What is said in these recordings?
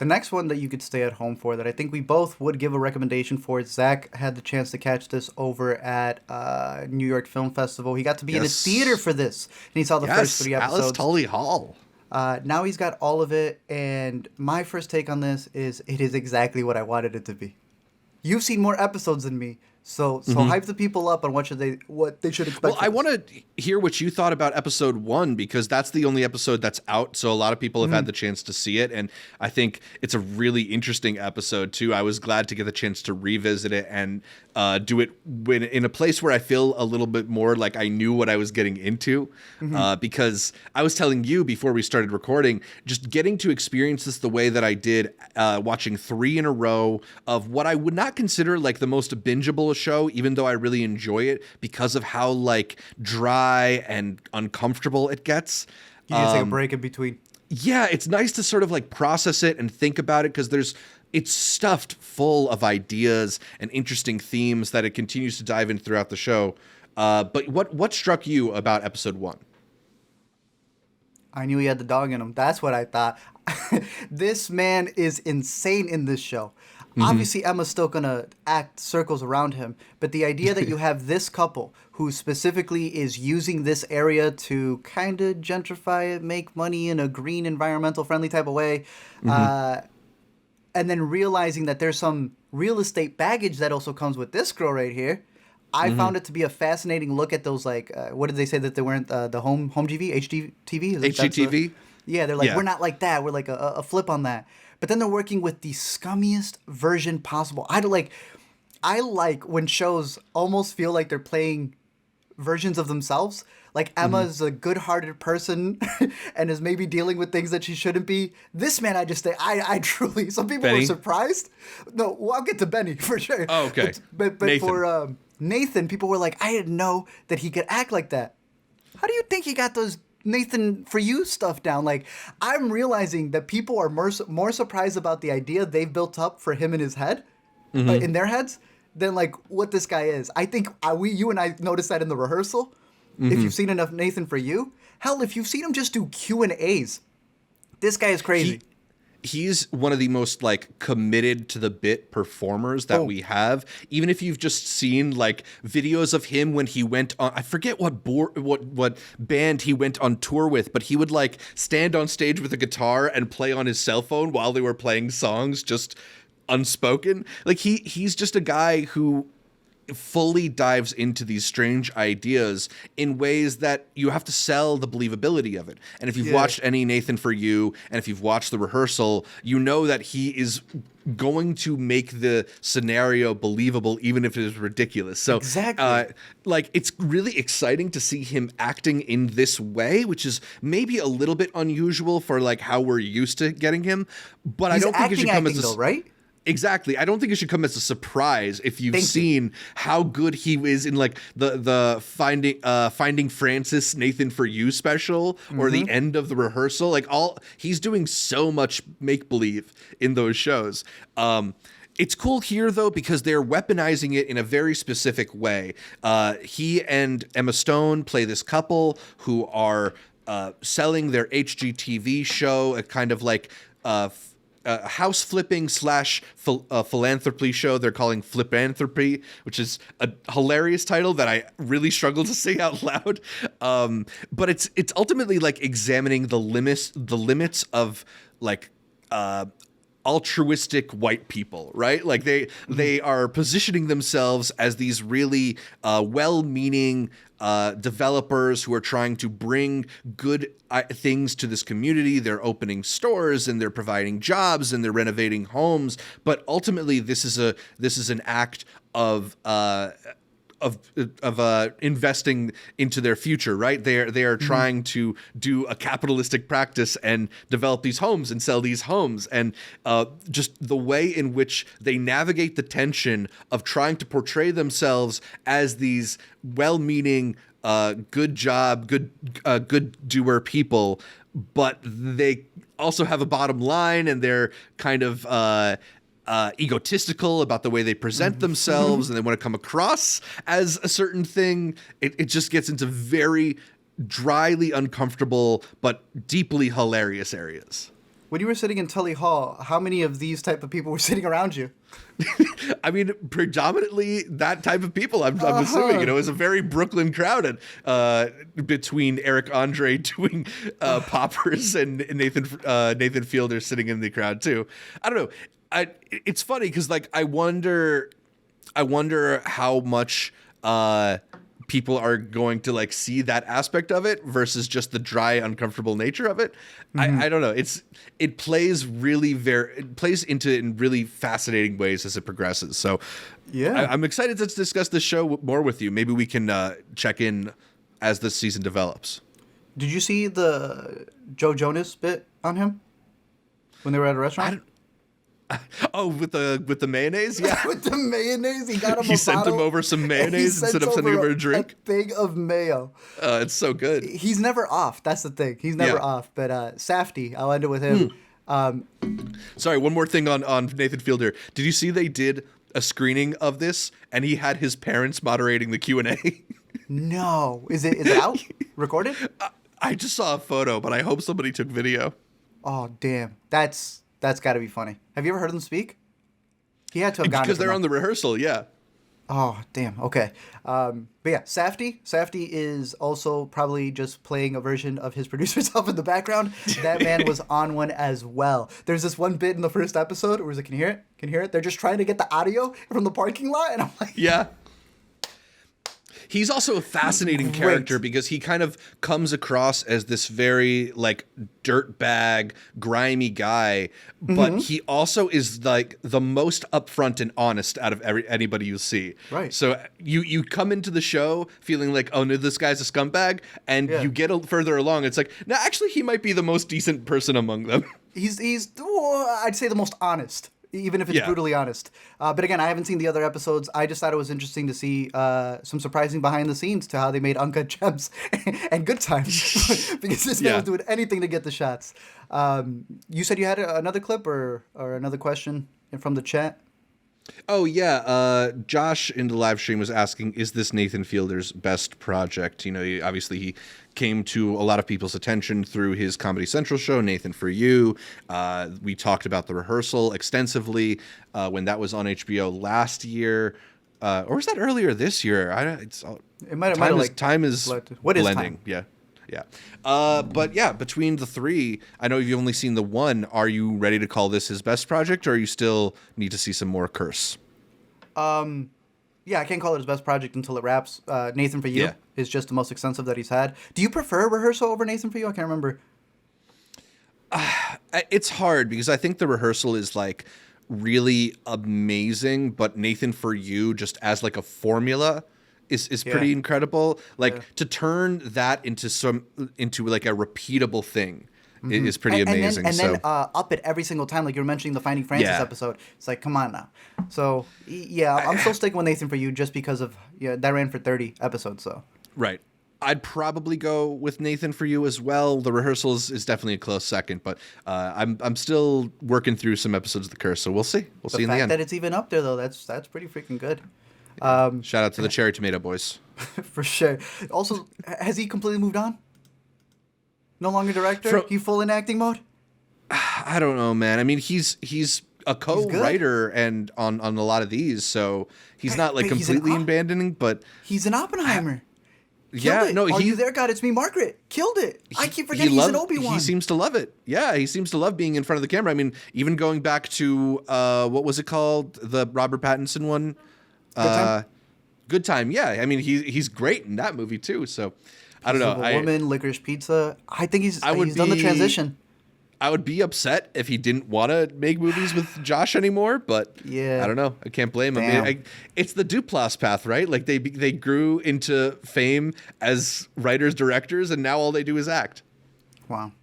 The next one that you could stay at home for that I think we both would give a recommendation for. Zach had the chance to catch this over at New York Film Festival. He got to be in a theater for this, and he saw the first 3 episodes. Alice Tully Hall. Now he's got all of it, and my first take on this is it is exactly what I wanted it to be. You've seen more episodes than me, so hype the people up on what they should expect. Well, I want to hear what you thought about episode 1, because that's the only episode that's out, so a lot of people have had the chance to see it, and I think it's a really interesting episode too. I was glad to get the chance to revisit it and do it in a place where I feel a little bit more like I knew what I was getting into, because I was telling you before we started recording, just getting to experience this the way that I did, watching 3 in a row of what I would not consider like the most bingeable show, even though I really enjoy it because of how like dry and uncomfortable it gets. You need to take a break in between. Yeah, it's nice to sort of like process it and think about it, because it's stuffed full of ideas and interesting themes that it continues to dive in throughout the show. But what struck you about episode 1? I knew he had the dog in him. That's what I thought. This man is insane in this show. Obviously, Emma's still going to act circles around him, but the idea that you have this couple who specifically is using this area to kind of gentrify it, make money in a green, environmental friendly type of way, and then realizing that there's some real estate baggage that also comes with this girl right here. I found it to be a fascinating look at those, like, what did they say that they weren't, the home TV, HGTV? HGTV? Yeah, they're like, we're not like that. We're like a flip on that. But then they're working with the scummiest version possible. I like when shows almost feel like they're playing versions of themselves. Like Emma's a good-hearted person and is maybe dealing with things that she shouldn't be. This man, I truly, some people were surprised. No, well, I'll get to Benny for sure. Oh, okay. But for Nathan, people were like, I didn't know that he could act like that. How do you think he got those Nathan for you stuff down? Like, I'm realizing that people are more surprised about the idea they've built up for him in his head, in their heads, than like what this guy is. I think you and I noticed that in the rehearsal. If you've seen enough Nathan for you, hell, if you've seen him just do Q&As, this guy is crazy. He's one of the most like committed to the bit performers that we have. Even if you've just seen like videos of him when he went on, I forget what band he went on tour with, but he would like stand on stage with a guitar and play on his cell phone while they were playing songs, just unspoken. Like he's just a guy who fully dives into these strange ideas in ways that you have to sell the believability of it. And if you've watched any Nathan for You, and if you've watched the rehearsal, you know that he is going to make the scenario believable, even if it is ridiculous. So like, it's really exciting to see him acting in this way, which is maybe a little bit unusual for like how we're used to getting him. But I don't think it should come as a right? Exactly. I don't think it should come as a surprise if you've seen how good he is in like the Finding Francis Nathan for You special or the end of the rehearsal. Like he's doing so much make believe in those shows. It's cool here though because they're weaponizing it in a very specific way. He and Emma Stone play this couple who are selling their HGTV show, a kind of like house flipping / philanthropy show they're calling Flipanthropy, which is a hilarious title that I really struggle to say out loud. But it's ultimately like examining the limits of like altruistic white people, right? Like they are positioning themselves as these really well-meaning developers who are trying to bring good things to this community. They're opening stores and they're providing jobs and they're renovating homes. But ultimately, this is an act of investing into their future, right? They are trying to do a capitalistic practice and develop these homes and sell these homes, and just the way in which they navigate the tension of trying to portray themselves as these well-meaning, good doer people, but they also have a bottom line and they're kind of egotistical about the way they present themselves and they want to come across as a certain thing. It just gets into very dryly uncomfortable but deeply hilarious areas. When you were sitting in Tully Hall, how many of these type of people were sitting around you? I mean, predominantly that type of people. I'm assuming, it was a very Brooklyn crowd, between Eric Andre doing poppers and Nathan Fielder sitting in the crowd too. I don't know. It's funny because like I wonder how much people are going to like see that aspect of it versus just the dry, uncomfortable nature of it. I don't know. It plays into it in really fascinating ways as it progresses. So yeah, I'm excited to discuss this show more with you. Maybe we can check in as the season develops. Did you see the Joe Jonas bit on him when they were at a restaurant? Oh, with the mayonnaise? Yeah. With the mayonnaise? He got him He sent him over some mayonnaise instead of sending over a drink? A thing of mayo. It's so good. He's never off. That's the thing. He's never off. But Safdie, I'll end it with him. Sorry, one more thing on Nathan Fielder. Did you see they did a screening of this and he had his parents moderating the Q&A? No. Is it out? Recorded? I just saw a photo, but I hope somebody took video. Oh, damn. That's got to be funny. Have you ever heard them speak? He had to have gotten because they're on the rehearsal, yeah. Oh, damn. Okay. But yeah, Safdie is also probably just playing a version of his producer self in the background. That man was on one as well. There's this one bit in the first episode where he's like, can you hear it? Can you hear it? They're just trying to get the audio from the parking lot. And I'm like, yeah. He's also a fascinating character because he kind of comes across as this very like dirtbag, grimy guy, but he also is like the most upfront and honest out of anybody you see. Right. So you come into the show feeling like, oh no, this guy's a scumbag, and you get further along, it's like, no, actually he might be the most decent person among them. He's I'd say the most honest. Even if it's brutally honest. But again, I haven't seen the other episodes. I just thought it was interesting to see some surprising behind the scenes to how they made Uncut Gems and Good Times. Because this man was doing anything to get the shots. You said you had another clip or another question from the chat? Oh, yeah. Josh in the live stream was asking, is this Nathan Fielder's best project? Obviously he came to a lot of people's attention through his Comedy Central show, Nathan For You. We talked about The Rehearsal extensively when that was on HBO last year. Or was that earlier this year? It might have time is what is blending. Time? Yeah. But yeah, between the three, I know you've only seen the one. Are you ready to call this his best project, or you still need to see some more Curse? Yeah, I can't call it his best project until it wraps. Nathan For You is just the most extensive that he's had. Do you prefer Rehearsal over Nathan For You? I can't remember. It's hard because I think The Rehearsal is like really amazing, but Nathan For You just as like a formula is pretty incredible. Like to turn that into like a repeatable thing is pretty amazing. And then up it every single time, like you were mentioning the Finding Francis episode. It's like, come on now. So yeah, I'm still sticking with Nathan For You just because of that ran for 30 episodes. So right. I'd probably go with Nathan For You as well. The Rehearsal is definitely a close second, but I'm still working through some episodes of The Curse, so we'll see. We'll see in the end. The fact that it's even up there though, that's pretty freaking good. Shout out to the Cherry Tomato Boys. For sure. Also, has he completely moved on? No longer director? He full in acting mode? I don't know, man. I mean, he's a co-writer and on a lot of these, so he's not like completely abandoning, but he's an Oppenheimer. Are You There, God? It's Me, Margaret. Killed it. I keep forgetting he's an Obi-Wan. He seems to love it. Yeah, he seems to love being in front of the camera. I mean, even going back to what was it called? The Robert Pattinson one? Good Time. Yeah, I mean he's great in that movie too. So I don't know. Woman, Licorice Pizza. I think he's done the transition. I would be upset if he didn't want to make movies with Josh anymore, but I don't know. I can't blame him. I mean, it's the Duplass path, right? Like they grew into fame as writers, directors, and now all they do is act. Wow.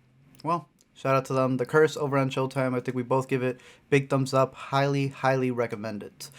Well, shout out to them. The Curse over on Showtime. I think we both give it big thumbs up. Highly, highly recommend it.